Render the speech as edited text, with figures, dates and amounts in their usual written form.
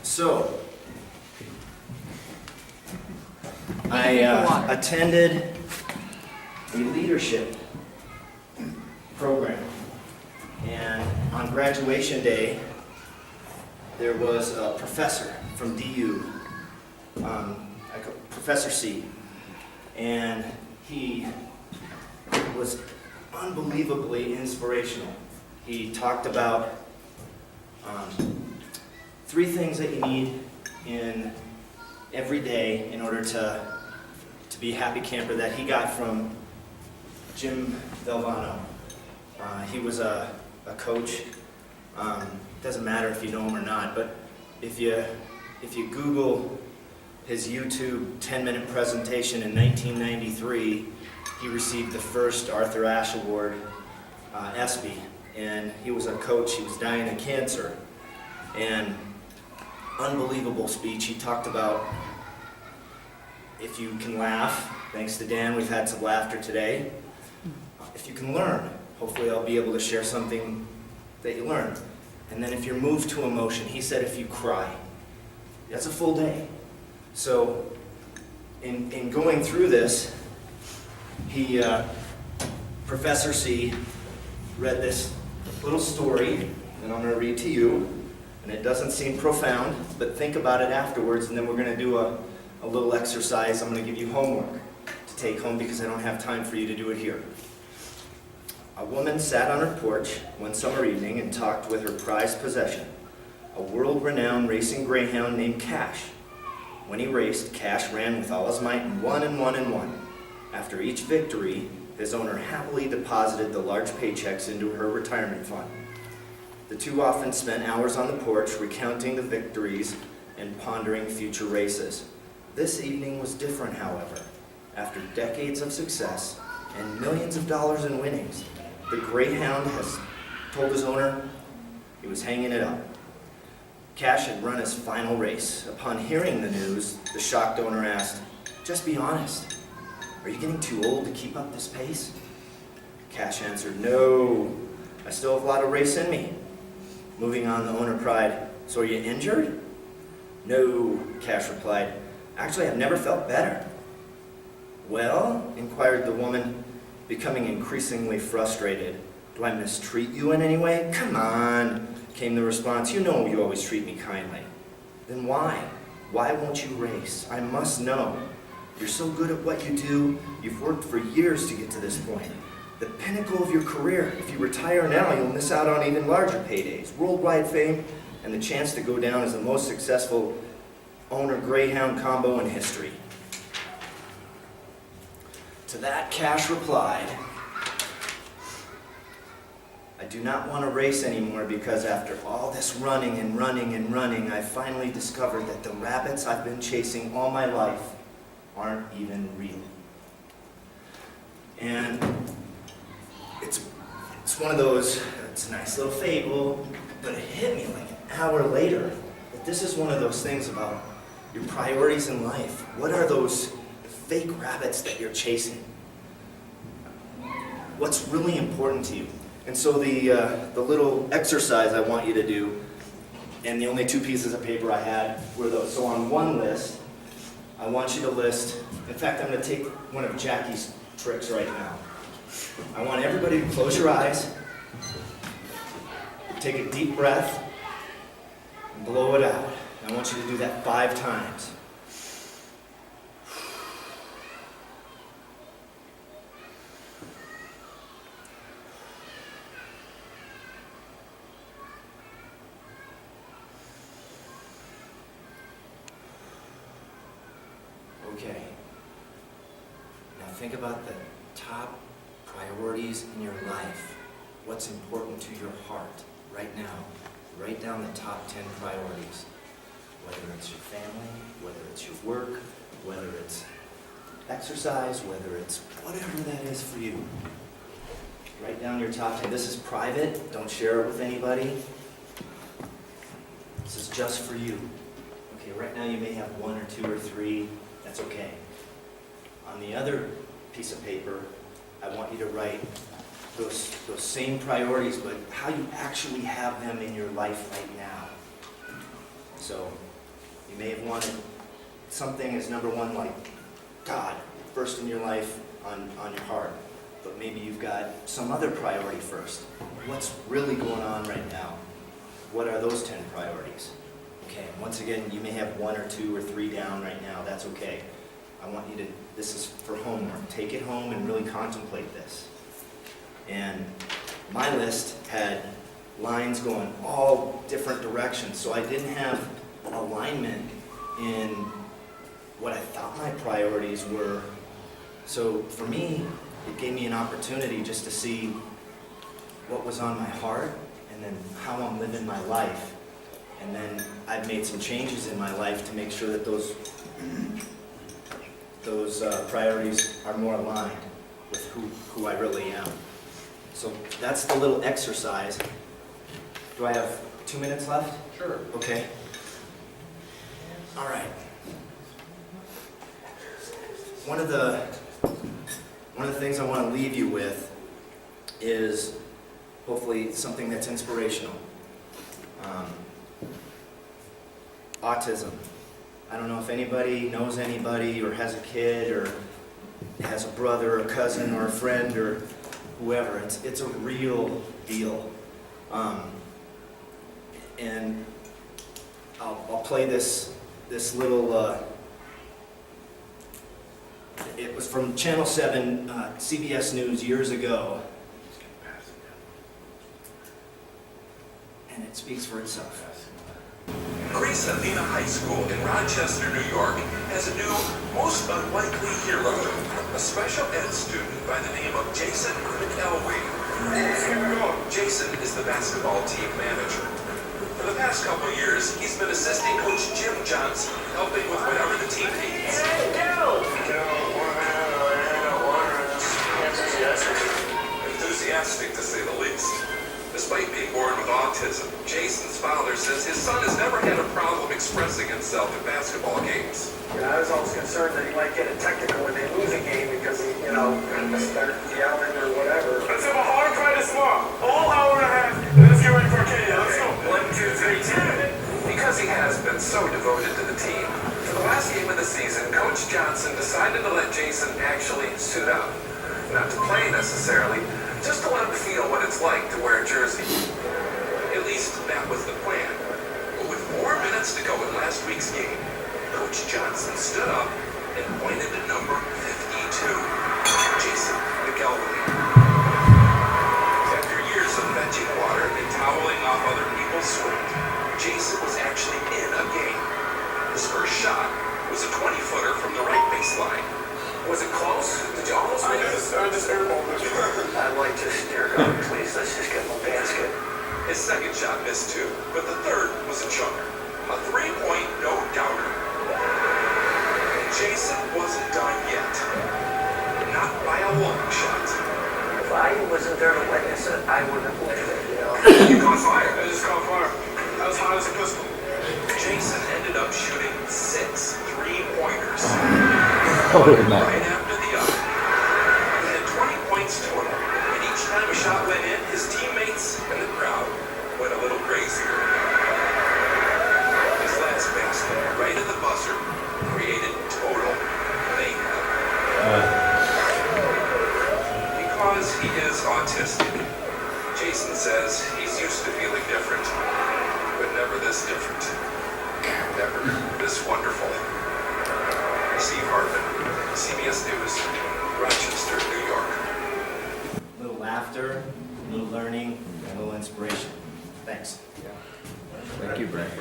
So, I attended a leadership program, and on graduation day, there was a professor from DU, Professor C, and he was unbelievably inspirational. He talked about 3 things that you need in every day in order to be a happy camper that he got from Jim Valvano. He was a coach. Doesn't matter if you know him or not, but if you Google his YouTube 10-minute presentation in 1993, he received the first Arthur Ashe Award, ESPY, and he was a coach. He was dying of cancer, and unbelievable speech. He talked about if you can laugh, thanks to Dan, we've had some laughter today. If you can learn, hopefully I'll be able to share something that you learn. And then if you're moved to emotion, he said if you cry, that's a full day. So in going through this, Professor C read this little story, and I'm going to read to you, and it doesn't seem profound, but think about it afterwards, and then we're going to do a little exercise. I'm going to give you homework to take home because I don't have time for you to do it here. A woman sat on her porch one summer evening and talked with her prized possession, a world-renowned racing greyhound named Cash. When he raced, Cash ran with all his might and won and won and won. After each victory, his owner happily deposited the large paychecks into her retirement fund. The two often spent hours on the porch recounting the victories and pondering future races. This evening was different, however. After decades of success and millions of dollars in winnings, the greyhound has told his owner he was hanging it up. Cash had run his final race. Upon hearing the news, the shocked owner asked, "Just be honest. Are you getting too old to keep up this pace?" Cash answered, "No, I still have a lot of race in me." Moving on, the owner cried, "So are you injured?" "No," Cash replied. "Actually, I've never felt better." "Well," inquired the woman, becoming increasingly frustrated, "do I mistreat you in any way?" "Come on," came the response. "You know you always treat me kindly." "Then why? Why won't you race? I must know. You're so good at what you do. You've worked for years to get to this point. The pinnacle of your career. If you retire now, you'll miss out on even larger paydays, worldwide fame, and the chance to go down as the most successful owner-greyhound combo in history." To that, Cash replied, "I do not want to race anymore because after all this running and running and running, I finally discovered that the rabbits I've been chasing all my life aren't even real." And it's one of those, it's a nice little fable, but it hit me like an hour later that this is one of those things about your priorities in life. What are those fake rabbits that you're chasing? What's really important to you? And so the little exercise I want you to do, and the only 2 pieces of paper I had were those. So on one list, I want you to list, in fact, I'm going to take one of Jackie's tricks right now. I want everybody to close your eyes, take a deep breath, and blow it out. I want you to do that 5 times. Okay. Now think about the top priorities in your life. What's important to your heart right now? Write down the top 10 priorities. Whether it's your family, whether it's your work, whether it's exercise, whether it's whatever that is for you. Write down your top 10. This is private. Don't share it with anybody. This is just for you. Okay, right now you may have 1 or 2 or 3. That's okay. On the other piece of paper, I want you to write those same priorities, but how you actually have them in your life right now. So You may have wanted something as number one, like God, first in your life on your heart. But maybe you've got some other priority first. What's really going on right now? What are those 10 priorities? Okay, once again, you may have 1 or 2 or 3 down right now. That's okay. I want you to, this is for homework. Take it home and really contemplate this. And my list had lines going all different directions, so I didn't have alignment in what I thought my priorities were. So for me, it gave me an opportunity just to see what was on my heart and then how I'm living my life. And then I've made some changes in my life to make sure that those priorities are more aligned with who I really am. So that's the little exercise. Do I have 2 minutes left? Sure. Okay. All right. One of the things I want to leave you with is hopefully something that's inspirational. Autism. I don't know if anybody knows anybody or has a kid or has a brother or a cousin or a friend or whoever. It's a real deal. And I'll play this little, it was from Channel 7, CBS News years ago. And it speaks for itself. Grace Athena High School in Rochester, New York, has a new, most unlikely hero, a special ed student by the name of Jason McElwee. Jason is the basketball team manager. For the past couple of years, he's been assisting Coach Jim Johnson, helping with whatever the team needs. Enthusiastic, to say the least. Despite being born with autism, Jason's father says his son has never had a problem expressing himself in basketball games. I was always concerned that he might get a technical when they lose a game because he, start yelling or whatever. Let's have a hard practice tomorrow. A whole hour and a half, and let's get ready for a game. Let's go. 1, 2, 3, 10. Because he has been so devoted to the team, for the last game of the season, Coach Johnson decided to let Jason actually suit up. Not to play necessarily, just to let him feel what it's like to wear a jersey. At least that was the plan. But with 4 minutes to go in last week's game, Coach Johnson stood up and pointed to number 52, Jason McElwee. After years of fetching water and toweling off other people's sweat, Jason was actually in a game. His first shot was a 20-footer from the right baseline. Was it close? Did you almost make it? I just airballed it. I'd like to steer it out, please. Let's just get him a basket. His second shot missed too, but the third was a chunker. A 3-point no-doubter. And Jason wasn't done yet. Not by a long shot. If I wasn't there to witness it, I wouldn't have believed it, You caught fire. I just caught fire. That was hot as a pistol. Jason ended up shooting 6 3-pointers. Holy One man. right after the other. He had 20 points total, and each time a shot went in, his teammates and the crowd went a little crazier. His last basket, right at the buzzer, created total mayhem. Because he is autistic, Jason says he's used to feeling different, but never this different. Never this wonderful. Steve Hartman, CBS News, Rochester, New York. A little laughter, a little learning, and a little inspiration. Thanks. Thank you, Brent.